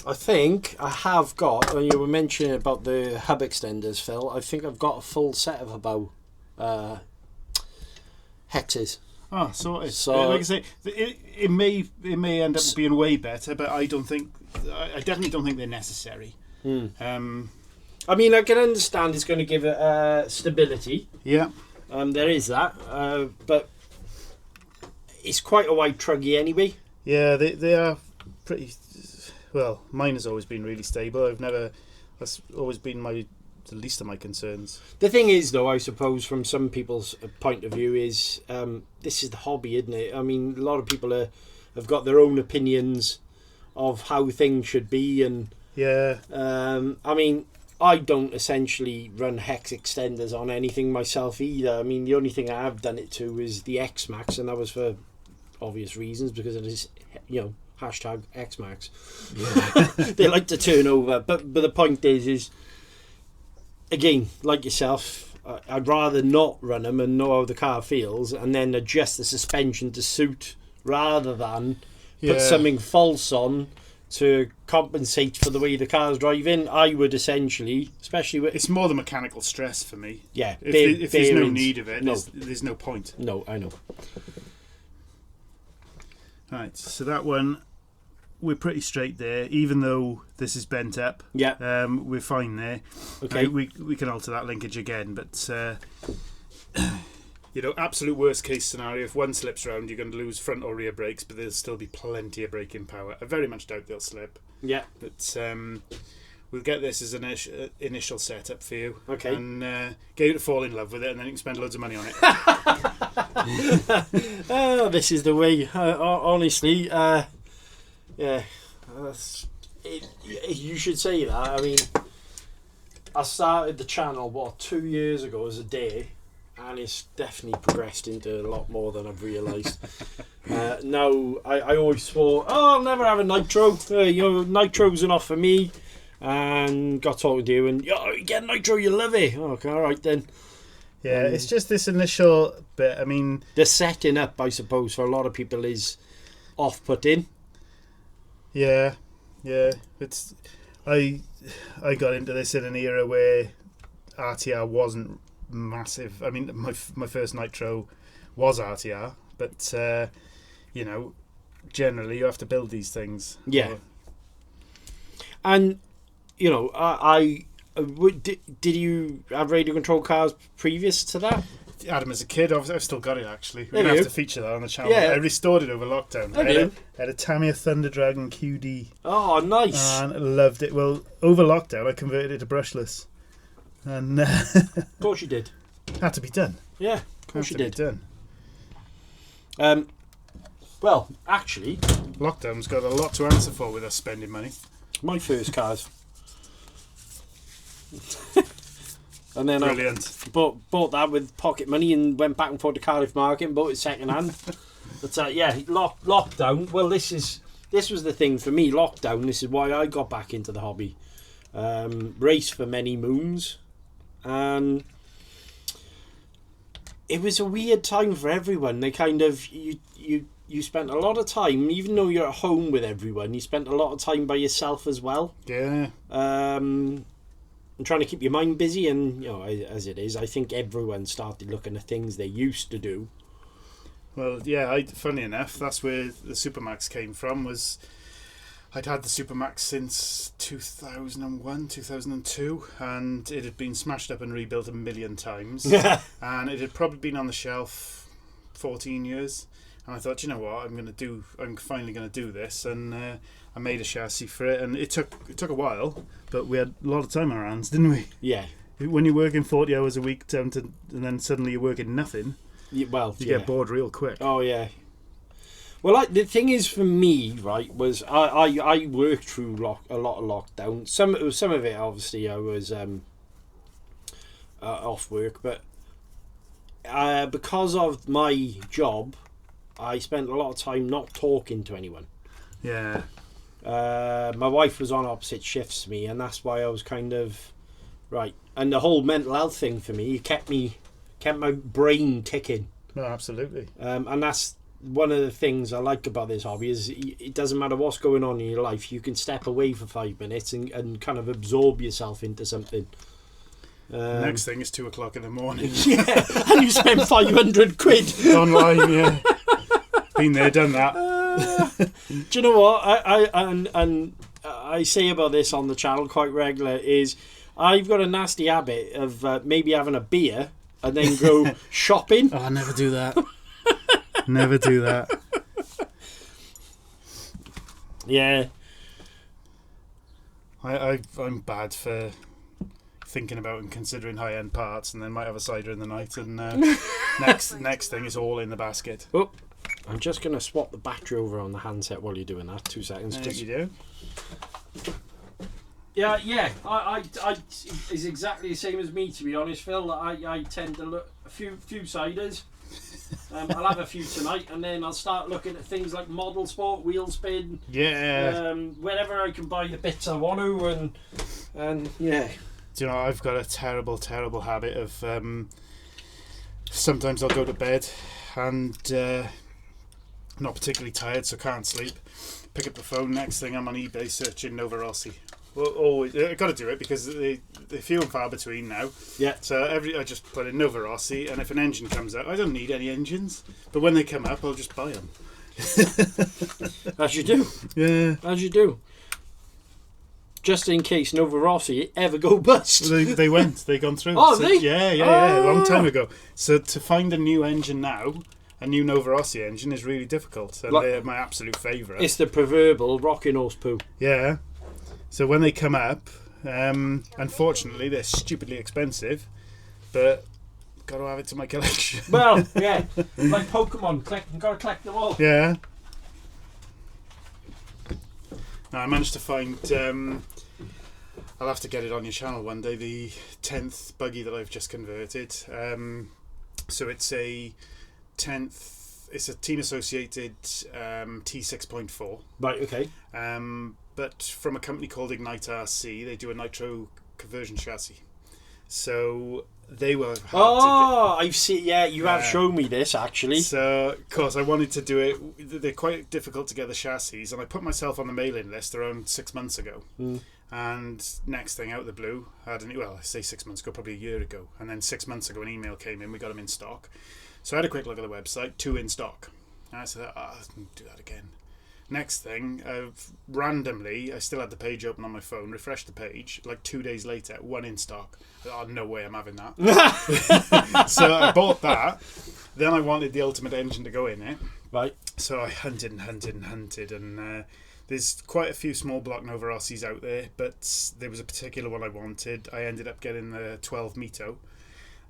I think I have got, when you were mentioning about the hub extenders, Phil, I think I've got a full set of about hexes. Oh, sorted. So, like I say, it may end up being way better, but I definitely don't think they're necessary. I mean, I can understand it's going to give it stability. Yeah. There is that, but it's quite a wide truggy anyway. Yeah, they are pretty. Well, mine has always been really stable. That's always been the least of my concerns. The thing is, though, I suppose from some people's point of view is this is the hobby, isn't it? I mean, a lot of people have got their own opinions of how things should be, and yeah. I mean, I don't essentially run hex extenders on anything myself either. I mean, the only thing I have done it to is the X-Max, and that was for obvious reasons because it is, hashtag X-Max. Yeah. They like to turn over, but the point is again, like yourself, I'd rather not run them and know how the car feels and then adjust the suspension to suit rather than put something false on to compensate for the way the car's driving. I would essentially, especially with... It's more the mechanical stress for me. Yeah. If there's no need of it, there's no point. No, I know. Right, so that one, we're pretty straight there, even though this is bent up. Yeah. We're fine there. Okay. We can alter that linkage again, but absolute worst case scenario, if one slips around, you're going to lose front or rear brakes, but there'll still be plenty of braking power. I very much doubt they'll slip. Yeah. But we'll get this as an initial setup for you. Okay. And get you to fall in love with it, and then you can spend loads of money on it. Oh, this is the way. Honestly, yeah. You should say that. I mean, I started the channel 2 years ago as a day, and it's definitely progressed into a lot more than I've realised. Now, I always swore, I'll never have a Nitro. Nitro's enough for me. And got talking to you, and you get Nitro, you love it. Okay, all right then. Yeah, it's just this initial bit. I mean, the setting up, I suppose, for a lot of people is off-putting. Yeah. It's I got into this in an era where RTR wasn't massive. I mean, my first Nitro was RTR, but you know, generally you have to build these things. Yeah. And you know, did you have radio control cars previous to that? I had them as a kid. I've still got it actually. We're Have gonna you? have to feature that on the channel. Yeah. I restored it over lockdown. Have you? I had a Tamiya Thunder Dragon QD. Oh, nice. And I loved it. Well, over lockdown, I converted it to brushless, and Of course you did. had to be done. Yeah, of course you did. Done. Well, actually, Lockdown's got a lot to answer for with us spending money. my first cars. And then Brilliant. I bought that with pocket money and went back and forth to Cardiff Market and bought it second hand. But yeah, lockdown. Well, this was the thing for me. Lockdown. This is why I got back into the hobby. Race for many moons, and it was a weird time for everyone. They kind of you spent a lot of time, even though you're at home with everyone. You spent a lot of time by yourself as well. Yeah. And trying to keep your mind busy, and you know, as it is, I think everyone started looking at things they used to do. Well, yeah. Funny enough, that's where the Supermax came from. Was I'd had the Supermax since 2001, 2002, and it had been smashed up and rebuilt a million times. And it had probably been on the shelf 14 years. And I thought, you know what, I'm finally going to do this. And I made a chassis for it, and it took a while, but we had a lot of time on our hands, didn't we? Yeah. When you're working 40 hours a week and then suddenly you're working nothing, you get bored real quick. Oh, yeah. Well, the thing is for me, right, was I worked through a lot of lockdown. Some of it, obviously, I was off work, but because of my job, I spent a lot of time not talking to anyone. Yeah. My wife was on opposite shifts to me, and that's why I was kind of right. And the whole mental health thing for me kept my brain ticking. No, absolutely. And that's one of the things I like about this hobby is it doesn't matter what's going on in your life, you can step away for 5 minutes and kind of absorb yourself into something. Next thing is 2 o'clock in the morning. Yeah, and you spend 500 quid online. Yeah, been there, done that. Do you know what I say about this on the channel quite regular is I've got a nasty habit of maybe having a beer and then go shopping. Oh, I never do that. Never do that. Yeah. I'm bad for thinking about and considering high-end parts, and then might have a cider in the night, and next thing is all in the basket. Oh, I'm just going to swap the battery over on the handset while you're doing that. 2 seconds. There you do. Yeah. I is exactly the same as me, to be honest, Phil. I tend to look a few ciders. I'll have a few tonight, and then I'll start looking at things like model sport, wheel spin. Yeah. Wherever I can buy the bits I want to, and yeah. Do you know, I've got a terrible habit of sometimes I'll go to bed and not particularly tired, so can't sleep. Pick up the phone. Next thing, I'm on eBay searching Nova Rossi. Well, always I got to do it because they're few and far between now. Yeah. So I just put in Nova Rossi, and if an engine comes out, I don't need any engines, but when they come up, I'll just buy them. As you do. Yeah. As you do. Just in case Nova Rossi ever go bust. They gone through. Oh, so, they? Yeah, a long time ago. So to find a new engine now, a new Nova Rossi engine is really difficult, and they're my absolute favourite. It's the proverbial rocking horse poo. Yeah. So when they come up, unfortunately they're stupidly expensive, but got to have it to my collection. Well, yeah, like Pokemon, got to collect them all. Yeah. Now I managed to find. I'll have to get it on your channel one day. The 10th buggy that I've just converted. So it's a 10th. It's a team associated T6.4. Right. Okay. But from a company called Ignite RC, they do a Nitro conversion chassis. So they were hard to get. I've seen. Yeah, you have shown me this actually. So, of course, I wanted to do it. They're quite difficult to get the chassis, and I put myself on the mailing list around 6 months ago. And next thing out of the blue, I say 6 months ago, probably a year ago, and then 6 months ago, an email came in. We got them in stock. So I had a quick look at the website, 2 in stock. And I said, I'll do that again. Next thing, randomly, I still had the page open on my phone, refreshed the page, like 2 days later, 1 in stock. Oh, no way I'm having that. So I bought that. Then I wanted the ultimate engine to go in it. Right. So I hunted, and there's quite a few small block Nova RCs out there, but there was a particular one I wanted. I ended up getting the 12 Mito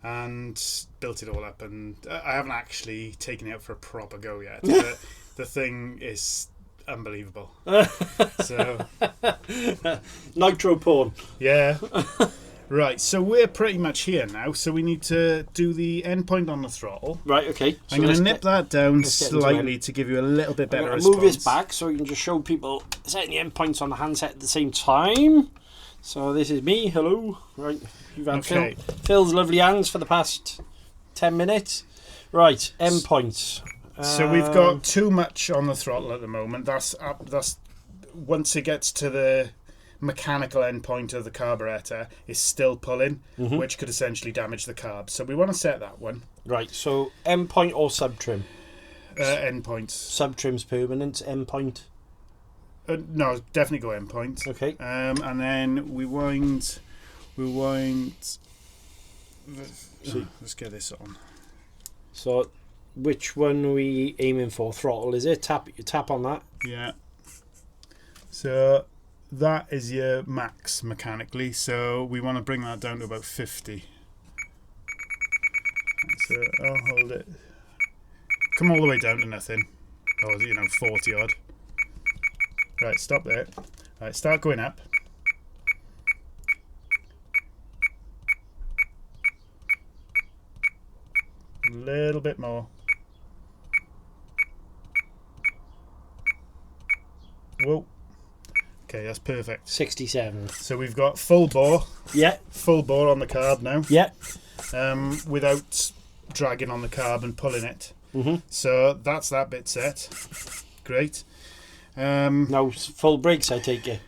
and built it all up, and I haven't actually taken it out for a proper go yet. But the thing is unbelievable. So Nitro porn. Yeah. Right, so we're pretty much here now, so we need to do the endpoint on the throttle. Right, okay. So I'm going to nip that down slightly to give you a little bit better response. Move this back so you can just show people setting the endpoints on the handset at the same time. So this is me, hello. Right, you've had Phil's lovely hands for the past 10 minutes. Right, endpoints. So we've got too much on the throttle at the moment. That's once it gets to the mechanical endpoint of the carburetor, is still pulling, which could essentially damage the carb. So we want to set that one. Right, so endpoint or subtrim? Endpoint. Subtrim's permanent, endpoint? No, definitely go endpoint. Okay. And then we wind. Let's get this on. So which one are we aiming for? Throttle, is it? Tap on that. Yeah. So that is your max mechanically. So we want to bring that down to about 50. So I'll hold it. Come all the way down to nothing. Or 40 odd. Right, stop there. Right, start going up. A little bit more. Whoa. Okay, that's perfect. 67. So we've got full bore. Yeah. Full bore on the carb now. Yeah. Without dragging on the carb and pulling it. So that's that bit set. Great. Now full brakes, I take it.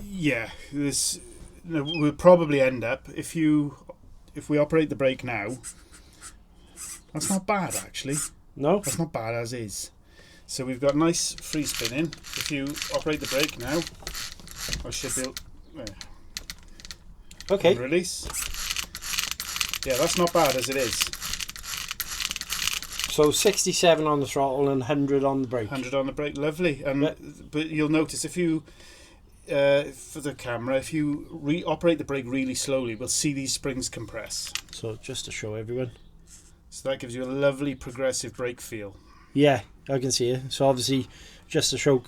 Yeah. We'll probably end up if we operate the brake now. That's not bad actually. No. That's not bad as is. So we've got nice free spinning. If you operate the brake now, I should be. Okay. Release. Yeah, that's not bad as it is. So 67 on the throttle and 100 on the brake. 100 on the brake, lovely. But you'll notice if you, for the camera, if you operate the brake really slowly, we'll see these springs compress. So just to show everyone. So that gives you a lovely progressive brake feel. Yeah, I can see it. So obviously, just to show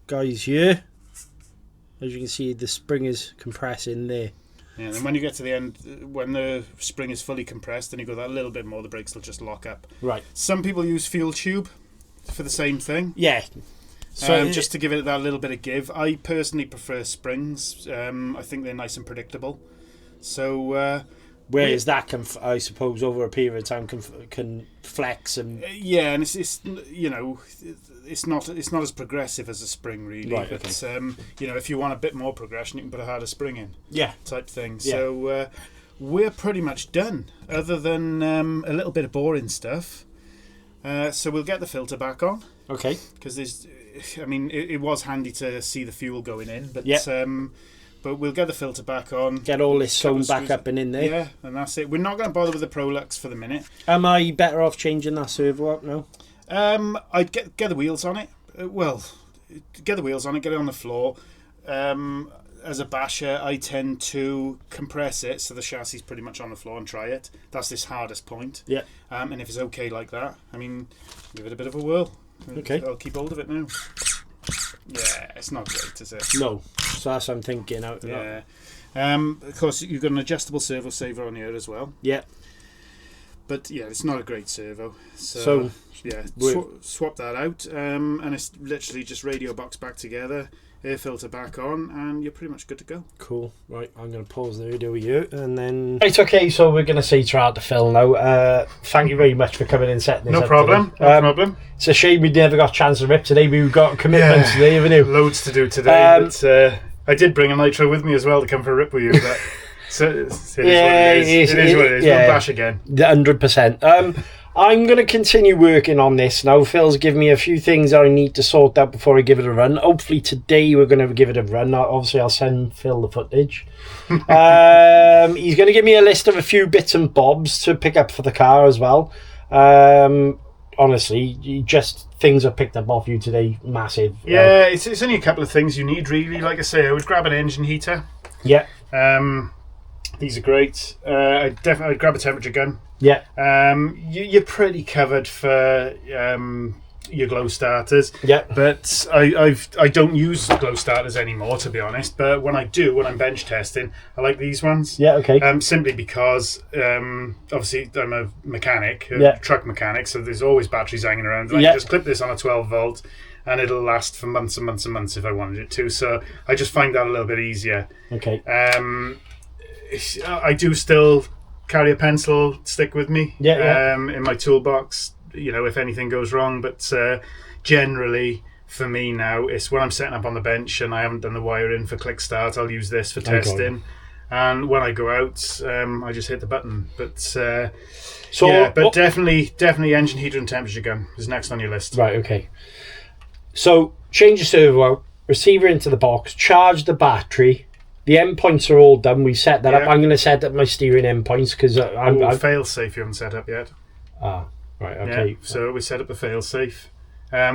guys here, as you can see, the spring is compressing there. Yeah, and when you get to the end, when the spring is fully compressed, and you go that little bit more, the brakes will just lock up. Right. Some people use fuel tube for the same thing. Yeah. So just to give it that little bit of give. I personally prefer springs. I think they're nice and predictable. So. Whereas that can, I suppose, over a period of time can flex and yeah, and it's not as progressive as a spring really. Right, but okay. if you want a bit more progression, you can put a harder spring in. Yeah. Type thing. Yeah. So we're pretty much done, other than a little bit of boring stuff. So we'll get the filter back on. Okay. Because it was handy to see the fuel going in, but yeah. But we'll get the filter back on. Get all this sewn back up and in there. Yeah, and that's it. We're not going to bother with the Prolux for the minute. Am I better off changing that servo out now? I'd get the wheels on it. Get the wheels on it, get it on the floor. As a basher, I tend to compress it so the chassis is pretty much on the floor and try it. That's this hardest point. Yeah. And if it's okay like that, give it a bit of a whirl. Okay. I'll keep hold of it now. Yeah, it's not great, is it? No. So that's what I'm thinking out. Yeah. Of course, you've got an adjustable servo saver on here as well. Yeah. But yeah, it's not a great servo. So yeah, swap that out. And it's literally just radio box back together, air filter back on, and you're pretty much good to go. Cool. Right, I'm going to pause the video with you, and then. Right, okay. So we're going to say throughout the film now. Thank you very much for coming in and setting this up. No problem. No problem. It's a shame we never got a chance to rip today. We've got commitments today, haven't you? Loads to do today. But, I did bring a Nitro with me as well to come for a rip with you. But it is what it is. It is what it is. Yeah, we'll bash again. 100%. I'm going to continue working on this now. Phil's given me a few things I need to sort out before I give it a run. Hopefully today we're going to give it a run. Obviously, I'll send Phil the footage. He's going to give me a list of a few bits and bobs to pick up for the car as well. Honestly, just things I picked up off you today, massive. Yeah, it's only a couple of things you need, really. Like I say, I would grab an engine heater. Yeah. These are great. I'd grab a temperature gun. Yeah. You're pretty covered for your glow starters. Yeah. But I don't use glow starters anymore, to be honest. But when I do, when I'm bench testing, I like these ones. Yeah. Okay. Simply because obviously I'm a mechanic, truck mechanic, so there's always batteries hanging around. And I can just clip this on a 12 volt, and it'll last for months and months and months if I wanted it to. So I just find that a little bit easier. Okay. I do still carry a pencil stick with me in my toolbox, if anything goes wrong, but generally for me now, it's when I'm setting up on the bench and I haven't done the wiring for click start, I'll use this for testing, and when I go out, I just hit the button. But definitely engine heater and temperature gun is next on your list. Right. Okay. So change the servo out, receiver into the box, charge the battery. The endpoints are all done. We set that up. I'm going to set up my steering endpoints because I'm fail safe. You haven't set up yet. Ah, right. Okay. Yeah, so we set up the fail safe,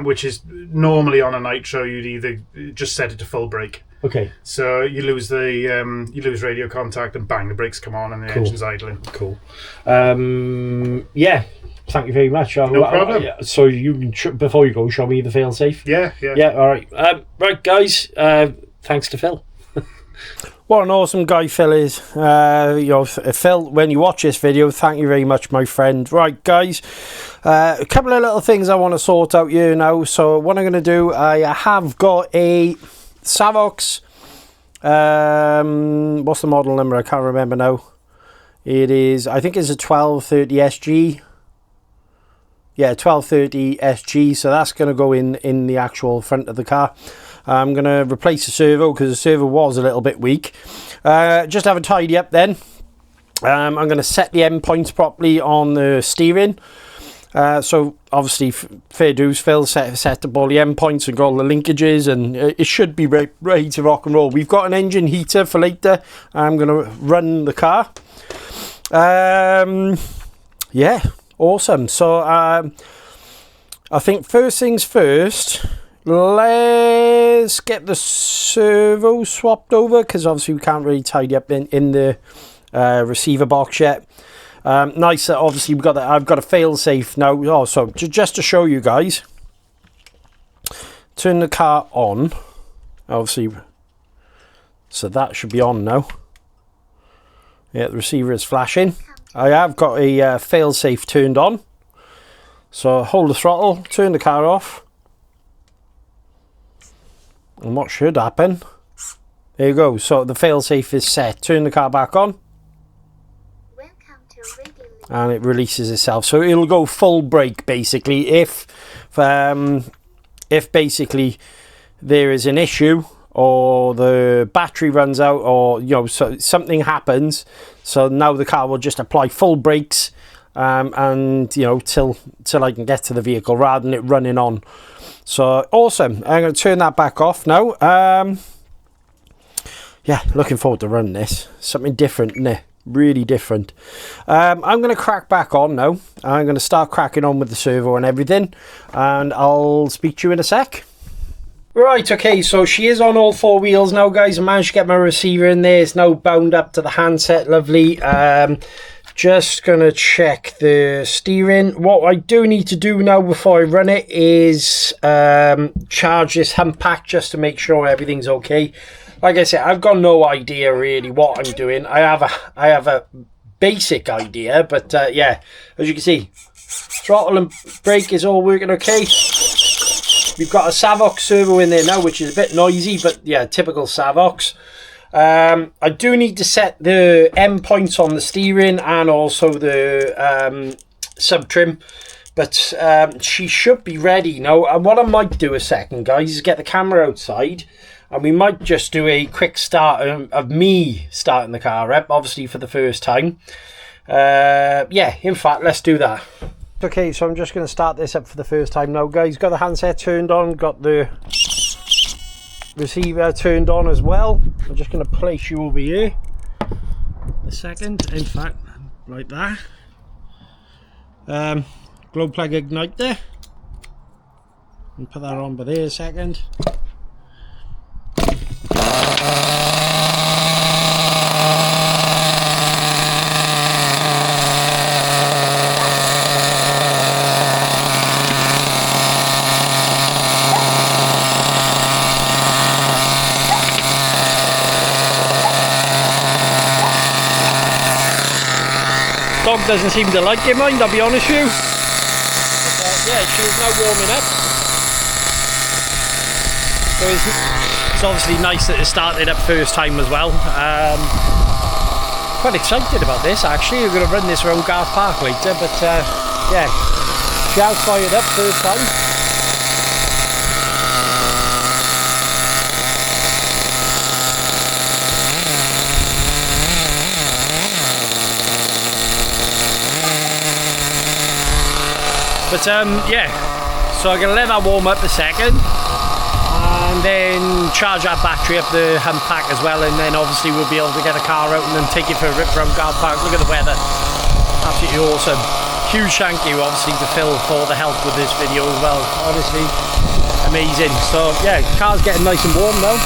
which is normally on a Nitro. You'd either just set it to full brake. Okay. So you lose radio contact and bang, the brakes come on and the engine's idling. Cool. Yeah. Thank you very much. No problem. So you can before you go, show me the fail safe. Yeah. All right. Right, guys. Thanks to Phil. What an awesome guy Phil is. Phil, when you watch this video, thank you very much, my friend. Right, guys, a couple of little things I want to sort out here now. So what I'm going to do, I have got a Savox, what's the model number? I can't remember now. It is, I think it's a 1230 SG. Yeah, 1230 SG, so that's going to go in the actual front of the car. I'm going to replace the servo because the servo was a little bit weak. Just have a tidy up then. I'm going to set the endpoints properly on the steering. So obviously, fair dues, Phil set up all the endpoints and got all the linkages, and it should be ready to rock and roll. We've got an engine heater for later. I'm going to run the car. Yeah, awesome. So I think first things first, let's get the servo swapped over because obviously we can't really tidy up in the receiver box yet. Nice that obviously I've got a fail safe now. Oh, so just to show you guys, turn the car on, obviously, so that should be on now. Yeah, the receiver is flashing. I have got a fail safe turned on, so hold the throttle, turn the car off. And what should happen, there you go, so the failsafe is set. Turn the car back on and it releases itself, so it'll go full brake basically if basically there is an issue or the battery runs out, or so something happens, so now the car will just apply full brakes and till I can get to the vehicle rather than it running on. So awesome. I'm going to turn that back off now. Yeah, looking forward to running this. Something different, isn't it? Really different. I'm going to crack back on now. I'm going to start cracking on with the servo and everything, and I'll speak to you in a sec. Right, okay, so she is on all four wheels now, guys. I managed to get my receiver in there. It's now bound up to the handset. Lovely. Just going to check the steering. What I do need to do now before I run it is charge this hump pack just to make sure everything's okay. Like I said, I've got no idea really what I'm doing. I have a basic idea, but yeah, as you can see, throttle and brake is all working okay. We've got a Savox servo in there now, which is a bit noisy, but yeah, typical Savox. I do need to set the endpoints on the steering and also the sub trim, but she should be ready now. And what I might do a second, guys, is get the camera outside and we might just do a quick start of me starting the car up, obviously for the first time. Yeah, in fact, let's do that. Okay, so I'm just going to start this up for the first time now, guys. Got the handset turned on, got the receiver turned on as well. I'm just going to place you over here a second, in fact, like that. Glow plug igniter. And put that on by there a second. Dog doesn't seem to like it, mind, I'll be honest with you. But, yeah, she's now warming up. So it's obviously nice that it started up first time as well. Quite excited about this actually. We're going to run this around Garth Park later, but yeah, she has fired up first time. But yeah, so I'm going to let that warm up a second and then charge that battery up the hump pack as well, and then obviously we'll be able to get a car out and then take it for a rip around Garth Park. Look at the weather, absolutely awesome. Huge thank you obviously to Phil for the help with this video as well, honestly amazing. So yeah, car's getting nice and warm now.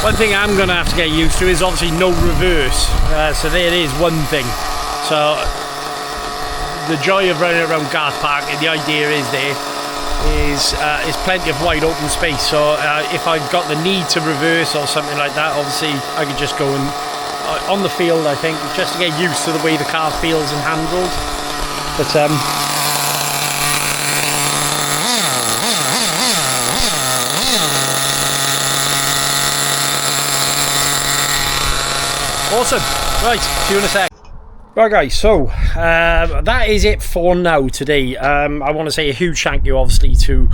One thing I'm going to have to get used to is obviously no reverse, so there is one thing. So the joy of running around Garth Park, and the idea is there is plenty of wide open space, so if I've got the need to reverse or something like that, obviously I could just go and on the field, I think, just to get used to the way the car feels and handles. But awesome. Right, see you in a sec. Right guys, so that is it for now today. I want to say a huge thank you obviously to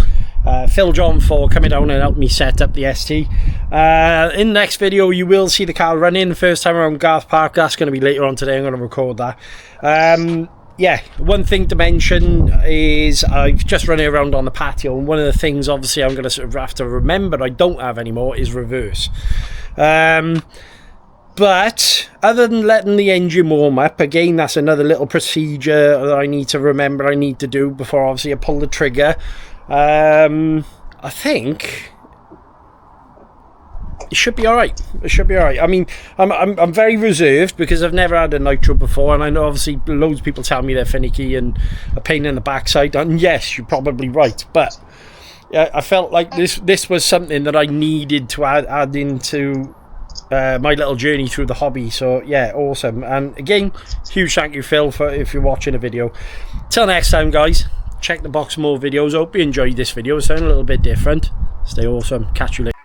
Phil John for coming down and helping me set up the ST. In the next video you will see the car running the first time around Garth Park. That's going to be later on today. I'm going to record that. Yeah, one thing to mention is I've just running around on the patio, and one of the things obviously I'm going to sort of have to remember I don't have anymore is reverse. But other than letting the engine warm up, again, that's another little procedure that I need to remember I need to do before obviously I pull the trigger. I think it should be alright. It should be alright. I mean, I'm very reserved because I've never had a Nitro before, and I know obviously loads of people tell me they're finicky and a pain in the backside, and yes, you're probably right, but I felt like this was something that I needed to add into my little journey through the hobby. So yeah, awesome. And again, huge thank you Phil for if you're watching the video. Till next time guys, check the box for more videos. Hope you enjoyed this video. It's sounding a little bit different. Stay awesome. Catch you later.